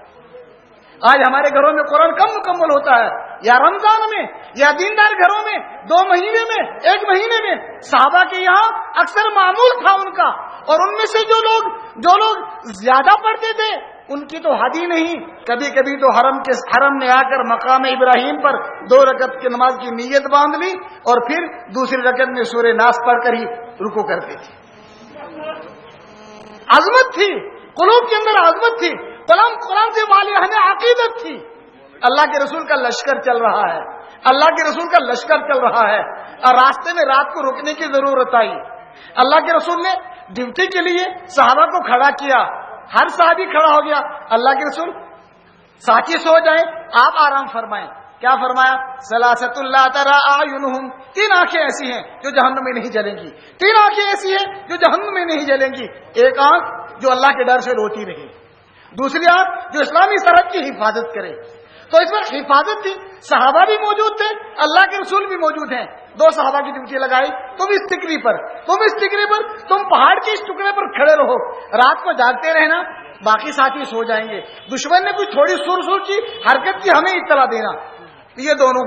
S2: آج ہمارے گھروں میں قرآن کم مکمل ہوتا ہے, یا رمضان میں, یا دیندار گھروں میں 2 مہینے میں, 1 مہینے میں. صحابہ کے یہاں اکثر معمول تھا ان کا, اور ان میں سے جو لوگ زیادہ پڑھتے تھے ان کی تو حد ہی نہیں. کبھی تو حرم میں آ کر مقام ابراہیم پر 2 رکعت کی نماز کی نیت باندھ لی اور پھر دوسری رکعت میں سورہ ناس پڑھ کر ہی رکوع کرتے تھے. عظمت تھی, قلوب کے اندر عظمت تھی, قرآن سے والیہ عقیدت تھی. اللہ کے رسول کا لشکر چل رہا ہے, اور راستے میں رات کو رکنے کی ضرورت آئی. اللہ کے رسول نے ڈیوٹی کے لیے صحابہ کو کھڑا کیا, ہر صحابی کھڑا ہو گیا. اللہ کے رسول ساتھی سو جائیں, آپ آرام فرمائیں. کیا فرمایا؟ ثلاثۃ لا تری اعینہم, 3 آنکھیں ایسی ہیں جو جہنم میں نہیں جلیں گی, 3 آنکھیں ایسی ہیں جو جہنم میں نہیں جلیں گی. ایک آنکھ جو اللہ کے ڈر سے روتی رہے, دوسری آنکھ جو اسلامی سرحد کی حفاظت کرے. تو اس پر حفاظت تھی, صحابہ بھی موجود تھے, اللہ کے رسول بھی موجود ہیں. 2 صحابہ کی ڈیوٹی لگائی, تم اس ٹکری پر, تم پہاڑ کے اس ٹکڑے پر کھڑے رہو, رات کو جاگتے رہنا, باقی ساتھی سو جائیں گے. دشمن نے کوئی تھوڑی سور کی حرکت کی ہمیں اطلاع دینا. یہ دونوں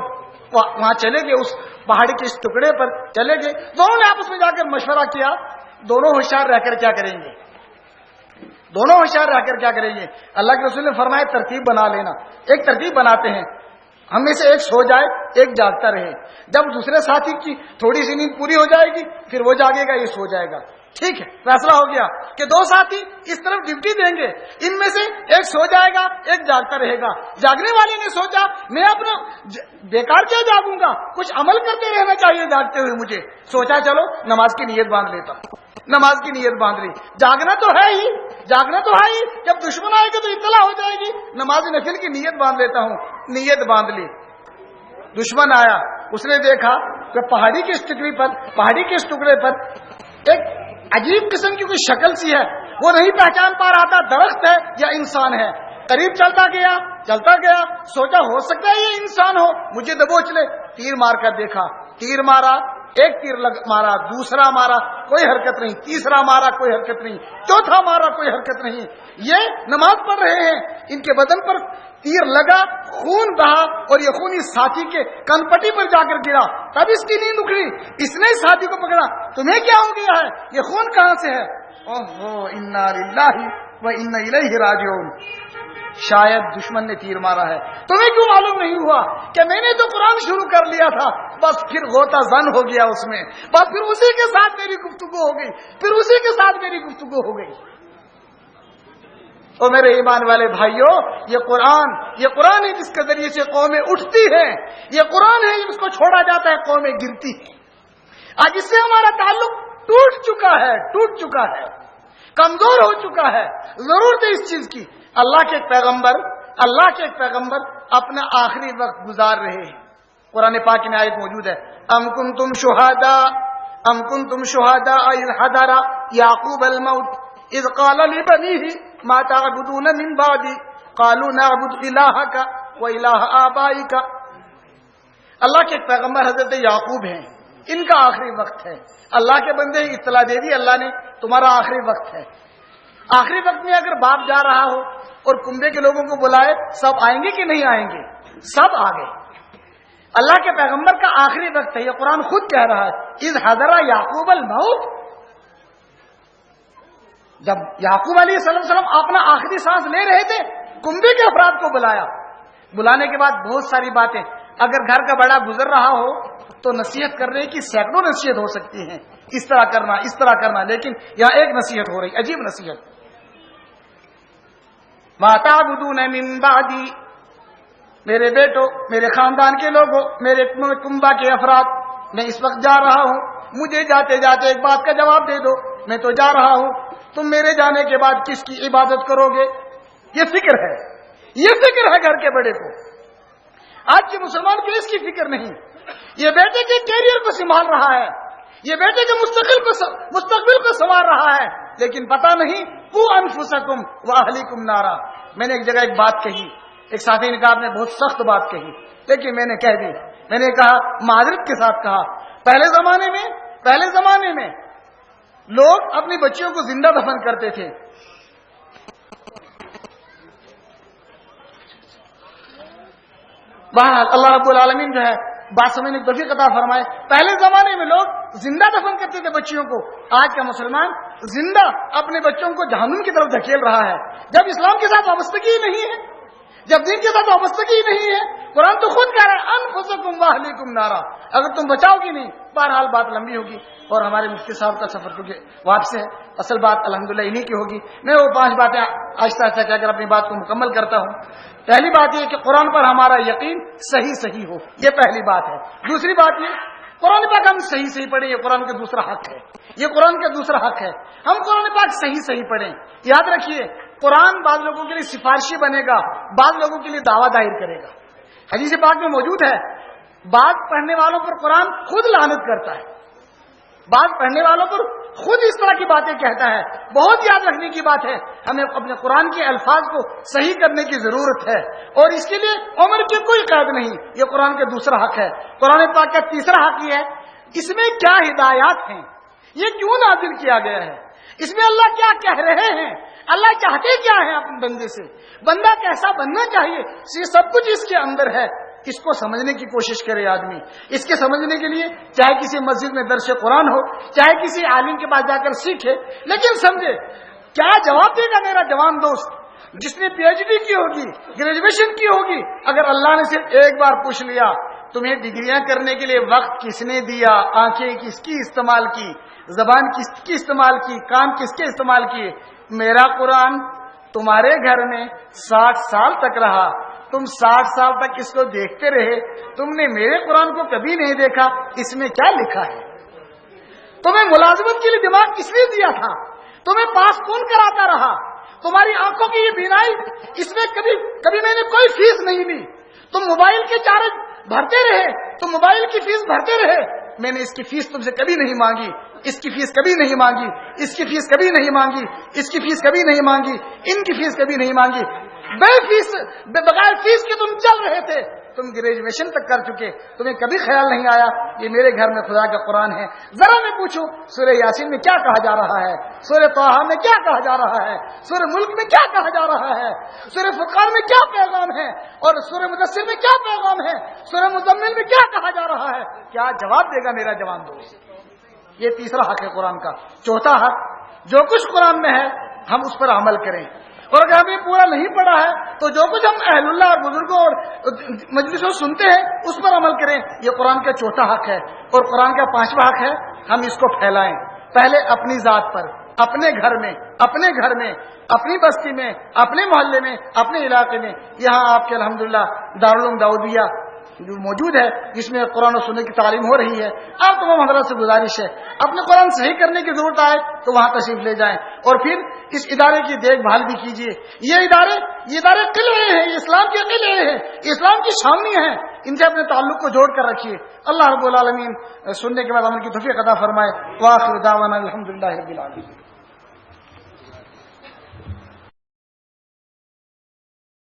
S2: وہاں چلے گئے, اس پہاڑی کے اس ٹکڑے پر چلے گئے. دونوں نے آپس میں جا کر مشورہ کیا, دونوں ہوشیار رہ کر کیا کریں گے. اللہ کے رسول نے فرمایا ترتیب بنا لینا. ایک ترتیب بناتے ہیں, ہم میں سے ایک سو جائے, ایک جاگتا رہے. جب دوسرے ساتھی کی تھوڑی سی نیند پوری ہو جائے گی پھر وہ جاگے گا, یہ سو جائے گا. ٹھیک ہے, فیصلہ ہو گیا کہ 2 ساتھی اس طرف ڈیوٹی دیں گے, ان میں سے ایک سو جائے گا, ایک جاگتا رہے گا. جاگنے والے نے سوچا میں اپنا بیکار کیا جاگوں گا, کچھ عمل کرتے رہنا چاہیے جاگتے ہوئے مجھے. سوچا چلو نماز کی نیت باندھ لیتا ہوں. نماز کی نیت باندھ لی. جاگنا تو ہے ہی, جب دشمن آئے گا تو اطلاع ہو جائے گی, نماز نفل کی نیت باندھ لیتا ہوں. نیت باندھ لی. دشمن آیا, اس نے دیکھا کہ پہاڑی کے اس ٹکڑے پر ایک عجیب قسم کی کوئی شکل سی ہے, وہ نہیں پہچان پا رہا تھا درخت ہے یا انسان ہے. قریب چلتا گیا, سوچا ہو سکتا ہے یہ انسان ہو, مجھے دبوچ لے. تیر مار کر دیکھا, تیر مارا, ایک تیر مارا, دوسرا مارا, کوئی حرکت نہیں, تیسرا مارا, کوئی حرکت نہیں, چوتھا مارا, کوئی حرکت نہیں. یہ نماز پڑھ رہے ہیں, ان کے بدن پر تیر لگا, خون بہا, اور یہ خون اس ساتھی کے کنپٹی پر جا کر گرا. تب اس کی نیند اکھڑی, اس نے اس ساتھی کو پکڑا. تمہیں کیا ہو گیا ہے, یہ خون کہاں سے ہے؟ اوہو, انا للہ و انا الیہ راجعون. شاید دشمن نے تیر مارا ہے. تمہیں کیوں معلوم نہیں ہوا کہ میں نے تو قرآن شروع کر لیا تھا, بس پھر غوطہ زن ہو گیا اس میں, بس پھر اسی کے ساتھ میری گفتگو ہو گئی, اور میرے ایمان والے بھائیوں, یہ قرآن ہے جس کے ذریعے سے قومیں اٹھتی ہیں, یہ قرآن ہے جس کو چھوڑا جاتا ہے قومیں گرتی ہیں. آج اس سے ہمارا تعلق ٹوٹ چکا ہے, کمزور ہو چکا ہے. ضرورت ہے اس چیز کی. اللہ کے ایک پیغمبر اپنا آخری وقت گزار رہے ہیں. قرآن پاک میں آیت موجود ہے, ام کنتم شہداء ام کنتم شہداء اذ حضر یعقوب الموت اذ قال لبنیہ ما تعبدون من بعدی قالوا نعبد الہک و الہ آبائک. اللہ کے پیغمبر حضرت یعقوب ہیں, ان کا آخری وقت ہے. اللہ کے بندے اطلاع دے دی اللہ نے, تمہارا آخری وقت ہے. آخری وقت میں اگر باپ جا رہا ہو اور کنبے کے لوگوں کو بلائے, سب آئیں گے کہ نہیں آئیں گے؟ سب آ گئے. اللہ کے پیغمبر کا آخری وقت ہے, یہ قرآن خود کہہ رہا ہے. اذ حضر یعقوب الموت, جب یعقوب علیہ السلام اپنا آخری سانس لے رہے تھے, کنبے کے افراد کو بلایا. بلانے کے بعد بہت ساری باتیں, اگر گھر کا بڑا گزر رہا ہو تو نصیحت کرنے کی سینکڑوں نصیحت ہو سکتی ہیں, اس طرح کرنا اس طرح کرنا, لیکن یہاں ایک نصیحت ہو رہی, عجیب نصیحت. ما تعبدون من بعدی, میرے بیٹو, میرے خاندان کے لوگوں, میرے کنبہ کے افراد, میں اس وقت جا رہا ہوں, مجھے جاتے جاتے ایک بات کا جواب دے دو. میں تو جا رہا ہوں, تم میرے جانے کے بعد کس کی عبادت کرو گے؟ یہ فکر ہے, یہ فکر ہے گھر کے بڑے کو. آج کے مسلمان کو اس کی فکر نہیں. یہ بیٹے کے کیریئر کو سنبھال رہا ہے, یہ بیٹے کے مستقبل کو سنوار رہا ہے, لیکن پتہ نہیں قو انفسکم واہلیکم نارا. میں نے ایک جگہ ایک بات کہی, ایک ساتھی نے کہا آپ نے بہت سخت بات کہی, لیکن میں نے کہہ دی. میں نے کہا, معذرت کے ساتھ کہا, پہلے زمانے میں لوگ اپنی بچیوں کو زندہ دفن کرتے تھے. بہرحال اللہ رب العالمین جو ہے بات سمجھنے کی توفیق عطا فرمائے. پہلے زمانے میں لوگ زندہ دفن کرتے تھے بچیوں کو. آج کا مسلمان زندہ اپنے بچوں کو جہنم کی طرف دھکیل رہا ہے, جب اسلام کے ساتھ وابستگی ہی نہیں ہے, جب دین کے ساتھ وابستگی ہی نہیں ہے. قرآن تو خود کہہ رہا ہے انفسکم واہلیکم نارا. اگر تم بچاؤ گی نہیں, بہرحال بات لمبی ہوگی اور ہمارے مفتی صاحب کا سفر کیونکہ واپس ہے, اصل بات الحمدللہ انہی کی ہوگی. میں وہ 5 باتیں آہستہ آہستہ کہہ کر اپنی بات کو مکمل کرتا ہوں. پہلی بات یہ کہ قرآن پر ہمارا یقین صحیح ہو, یہ پہلی بات ہے. دوسری بات یہ, قرآن پاک ہم صحیح پڑھیں, یہ قرآن کا دوسرا حق ہے, یہ قرآن کا دوسرا حق ہے. ہم قرآن پاک صحیح پڑھیں. یاد رکھیے, قرآن بعض لوگوں کے لیے سفارشی بنے گا, بعض لوگوں کے لیے دعویٰ دائر کرے گا. حدیث پاک میں موجود ہے, بعض پڑھنے والوں پر قرآن خود لعنت کرتا ہے, بعض پڑھنے والوں پر خود اس طرح کی باتیں کہتا ہے. بہت یاد رکھنے کی بات ہے, ہمیں اپنے قرآن کے الفاظ کو صحیح کرنے کی ضرورت ہے, اور اس کے لیے عمر کی کوئی قید نہیں. یہ قرآن کا دوسرا حق ہے. قرآن پاک کا تیسرا حق یہ ہے, اس میں کیا ہدایات ہیں, یہ کیوں نازل کیا گیا ہے, اس میں اللہ کیا کہہ رہے ہیں, اللہ چاہتے کیا ہے اپنے بندے سے, بندہ کیسا بننا چاہیے, یہ سب کچھ اس کے اندر ہے. اس کو سمجھنے کی کوشش کرے آدمی. اس کے سمجھنے کے لیے چاہے کسی مسجد میں درس قرآن ہو, چاہے کسی عالم کے پاس جا کر سیکھے, لیکن سمجھے کیا جواب دے گا میرا جوان دوست جس نے پی ایچ ڈی کی ہوگی, گریجویشن کی ہوگی. اگر اللہ نے صرف ایک بار پوچھ لیا تمہیں ڈگریاں کرنے کے لیے وقت کس نے دیا, آنکھیں کس کی استعمال کی, زبان کس کی استعمال کی, کان کس کے استعمال کیے, میرا قرآن تمہارے گھر میں 60 سال تک رہا, تم 60 سال تک اس کو دیکھتے رہے, تم نے میرے قرآن کو کبھی نہیں دیکھا, اس میں کیا لکھا ہے؟ تمہیں ملازمت کے لیے دماغ کس لیے دیا تھا, تمہیں پاس کون کراتا رہا, تمہاری آنکھوں کی یہ بینائی, اس میں کبھی میں نے کوئی فیس نہیں لی, تم موبائل کے چارج بھرتے رہے, تم موبائل کی فیس بھرتے رہے, میں نے اس کی فیس تم سے کبھی نہیں مانگی, اس کی فیس کبھی نہیں مانگی, اس کی فیس کبھی نہیں مانگی, اس کی فیس کبھی نہیں مانگی, ان کی فیس کبھی نہیں مانگی. بغیر فیس کے تم چل رہے تھے, تم گریجویشن تک کر چکے, تمہیں کبھی خیال نہیں آیا یہ میرے گھر میں خدا کا قرآن ہے. ذرا میں پوچھوں سورہ یاسین میں کیا کہا جا رہا ہے, سورہ طٰہٰ میں کیا کہا جا رہا ہے, سورہ ملک میں کیا کہا جا رہا ہے, سورہ فرقان میں کیا پیغام ہے, اور سورہ مدثر میں کیا پیغام ہے, سورہ مزمل میں کیا کہا جا رہا ہے؟ کیا جواب دے گا میرا جوان دوست؟ یہ تیسرا حق ہے قرآن کا. چوتھا حق, جو کچھ قرآن میں ہے ہم اس پر عمل کریں, اور اگر ہمیں پورا نہیں پڑا ہے تو جو کچھ ہم اہل اللہ اور بزرگوں اور مجلسوں سنتے ہیں اس پر عمل کریں. یہ قرآن کا چوتھا حق ہے. اور قرآن کا 5واں حق ہے, ہم اس کو پھیلائیں, پہلے اپنی ذات پر, اپنے گھر میں, اپنی بستی میں, اپنے محلے میں, اپنے علاقے میں. یہاں آپ کے الحمدللہ دارالعلوم داؤدیہ جو موجود ہے جس میں قرآن و سنت کی تعلیم ہو رہی ہے, آپ تمام حضرات سے گزارش ہے اپنے قرآن صحیح کرنے کی ضرورت آئے تو وہاں تشریف لے جائیں, اور پھر اس ادارے کی دیکھ بھال بھی کیجیے. یہ ادارے قلعے ہیں, اسلام کے قلعے ہیں, اسلام کی چھاونی ہیں, ان سے اپنے تعلق کو جوڑ کر رکھیے. اللہ رب العالمین سننے کے بعد عمل کی توفیق عطا فرمائے. وآخر دعوانا الحمدللہ رب العالمین.